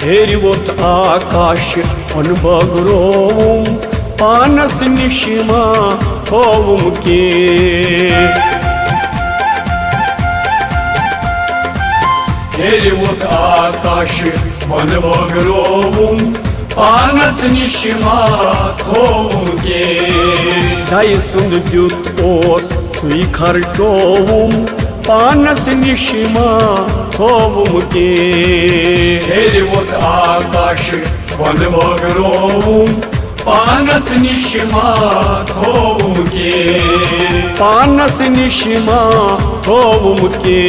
हेरिवोत आकाश अनबगरोम पानस निशिमा थोवुम के हेरिवोत आकाश अनबगरोम पानस निशिमा थोवुम के दाई सुंद द्युत ओस सुई खर्चोवुम पानस निशिमा थोवुम के हेरिवोत आकाश वनवगरोवुम पानस निशिमा थोवुम के पानस निशिमा थोवुम के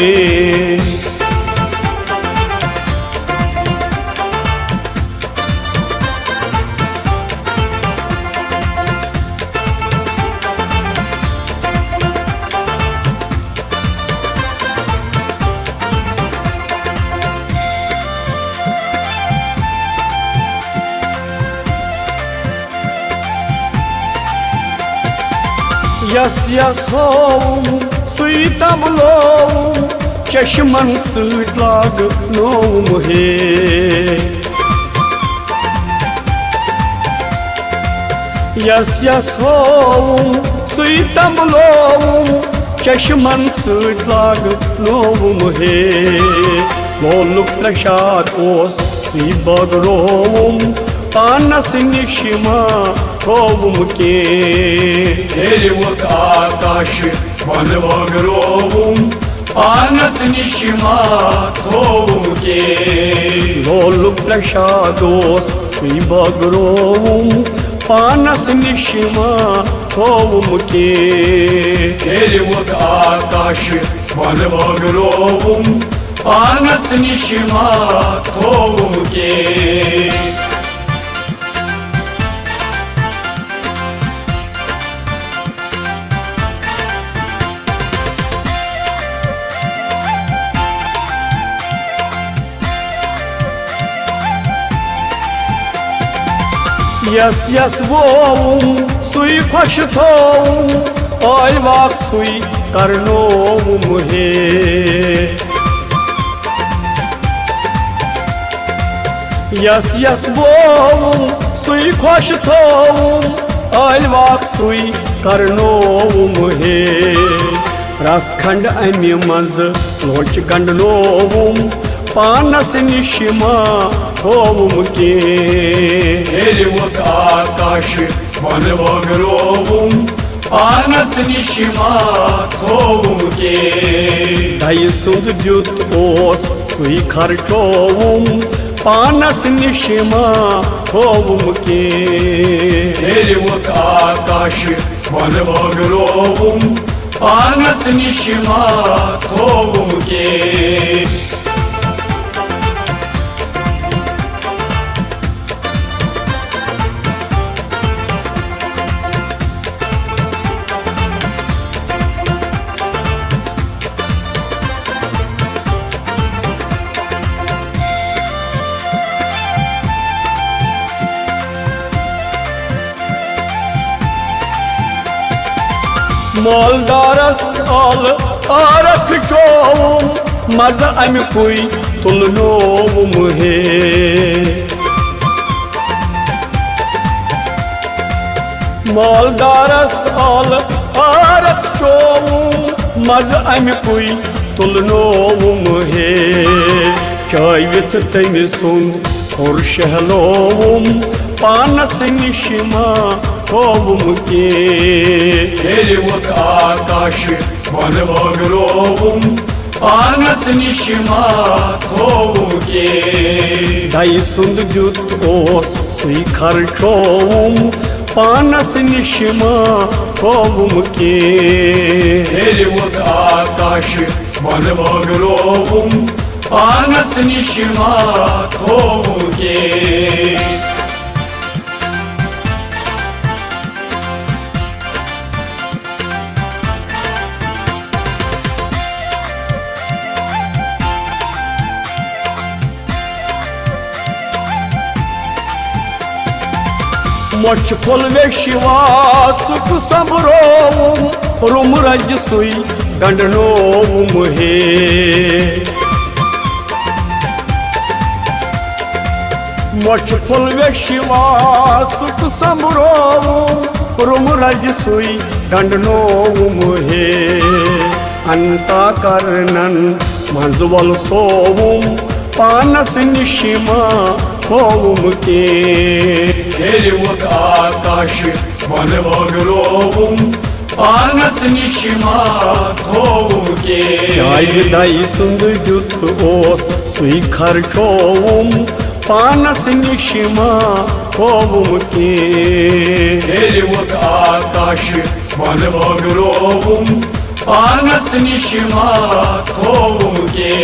यस यस होम सुईतम लोम चश्मन सूट लाग नोम हे यस यस होम सुईतम लोम चश्मन सूट लाग नोम हे लोलुक प्रसाद ओस सी बगरोम पानस निशिमा थोवुम के हेरिवोत आकाश वनवगरोवुम पानस निशिमा थोवुम के लोलुक प्रसादोस सुई बगरोवुम पानस निशिमा थोवुम के हेरिवोत आकाश वनवगरोवुम पानस निशिमा थोवुम के यस यस वोम सुई खुश थोम आय वाक सुई करनोम हे यस यस वोम सुई खुश थोम आय वाक सुई करनोम हे रसखंड अमि मज लोच गंडलोवुम पानस निशिमा थोवुम के हेरिवोत आकाश वनवगरोवुम पानस निशिमा थोवुम के दाई सुंद द्युत ओस सुई खर्चोवुम पानस निशिमा थोवुम के हेरिवोत आकाश वनवगरोवुम पानस निशिमा थोवुम के मोलदारस आल आरख चोवुम मज अमि कुई तुलनोवुम हे मोलदारस आल आरख चोवुम मज अमि कुई तुलनोवुम हे चायविथ तमि सुंद और शहलोवुम पानस निशिमा थोवुम के हेरिवोत आकाश वनवगरोवुम पानस निशिमा थोवुम के दाई सुंद द्युत ओस सुई खर्चोवुम पानस निशिमा थोवुम के हेरिवोत आकाश वनवगरोवुम पानस निशिमा थोवुम के मोच फुल वे शिवा सुख सबरोवुम रुम रज सुई गंडनोवुम हे मोछ फुलवे शिवासुक संभ्रोवुम रुमरज सुई गंडनोवुम हे अंता करनन मंजवल सोवुम पानस निशिमा थोवुम के हेरिवुक आकाश मन बगरोवुम पानस निशिमा थोवुम के जाय दाई सुंद जुत ओस सुई खर्चोवुम पानस निशिमा थोवुम के हेरिवुक आकाश मन बगरोवुम पानस निशिमा थोवुम के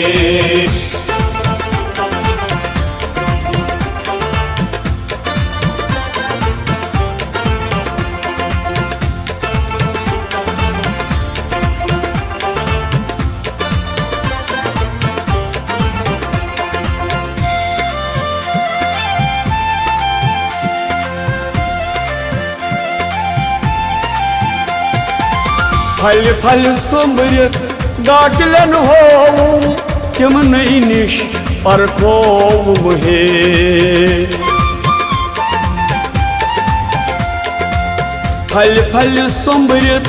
फल फल सोम्बरित गाटलन होवुम तिम नई निश परखोवुम हे फल फल सोम्बरित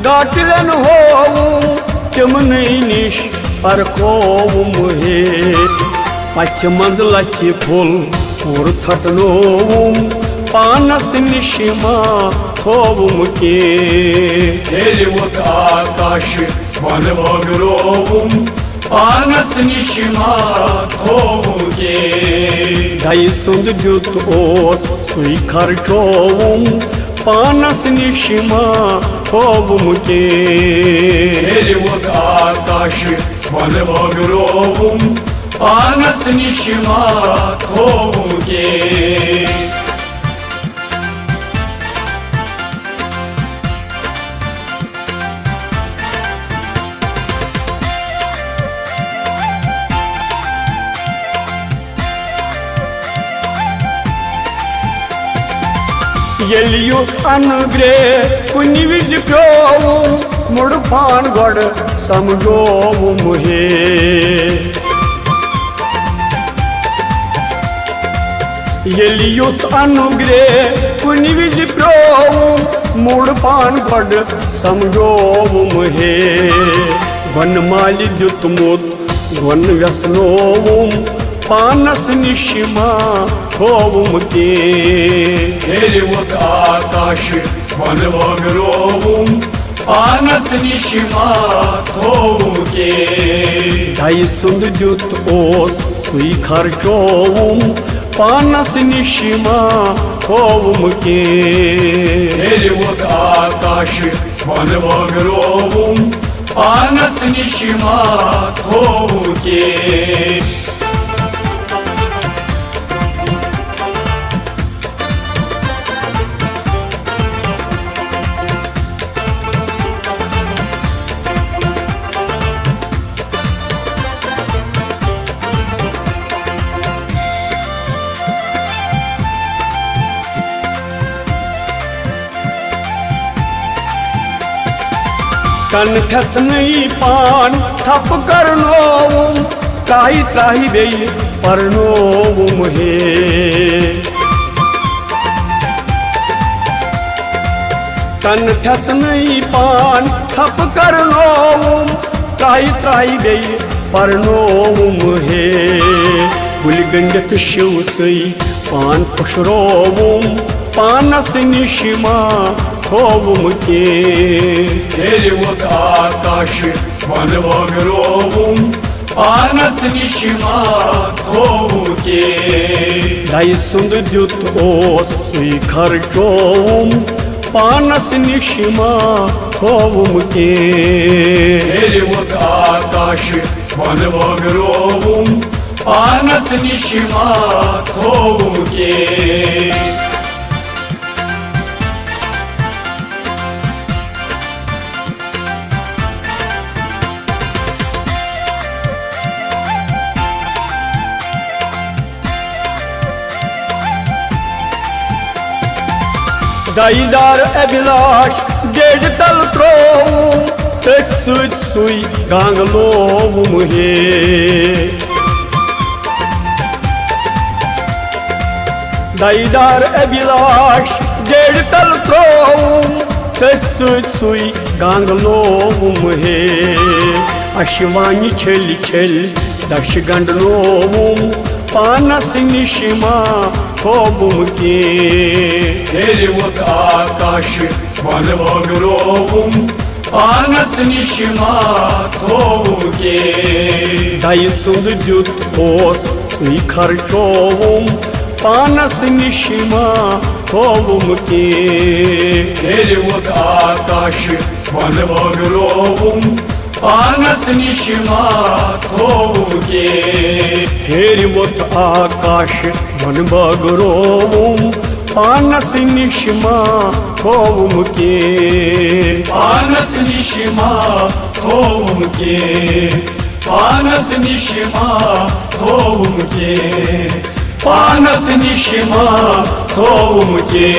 गाटलन होवुम तिम नई निश परखोवुम हे पछ मंज लछि फुल और छटनोवुम पानस निशिमा थोवुम के हेरिवुक आकाश मन बगरोवुम पानस निशिमा थोवुम के दाई सुंद जुत ओस सुई खर्चोवुम पानस निशिमा थोवुम के हेरिवुक आकाश मन बगरोवुम पानस निशिमा थोवुम के येलियुत अनुग्रह कुनि विज प्योवुम मुड़ पान गड़ समझोवुम हे येलियुत अनुग्रह कुनि विज प्योवुम मुड़ पान गड़ समझोवुम हे वन मालि द्युतमुत वन व्यसनोवुम पानस निशिमा थोवुम के हेरिवुक आकाश मन बगरोवुम पानस निशिमा थोवुम के दाई सुंद जुत ओस सुई खर्चोवुम पानस निशिमा थोवुम के हेरिवुक आकाश मन बगरोवुम पानस निशिमा थोवुम के कनखस नहीं पान थप करनोवुम त्राही त्राही बेई परनोवुम हे कनखस नहीं पान थप करनोवुम त्राही त्राही बेई परनोवुम हे गुलगंडत शिव सई पान पुशरोवुम पानस निशिमा थोवुम के हेरिवुक आकाश मन बगरोवुम पानस निशिमा थोवुम के दाई सुंद जुत ओस सुई खर्चोवुम पानस निशिमा थोवुम के हेरिवुक आकाश मन बगरोवुम पानस निशिमा थोवुम के दाईदार अभिलाष डेढ़ तल त्रोवुम तथ सुच सुई गांगलोवुम हे दाईदार अभिलाष जेड़ तल त्रोवुम तथ सुई गांग लोवुम हे अश्वानी छल छल दश गंड लोवुम पानस निशिमा थोबुम के हेरिवत आकाश वन बगरोवुम पानस निशिमा थोबुम के दाई सुंद जुत ओस सुई खर्चोवुम पानस निशिमा थोवुम के हेरिवत आकाश वन बगरोवुम पानस निशिमा थोवुम के हेरिवत आकाश वन बगरोवुम पानस निशिमा थोवुम के पानस निशिमा थोवुम के पानस निशिमा थोवुम के पानस निशिमा थोवुम के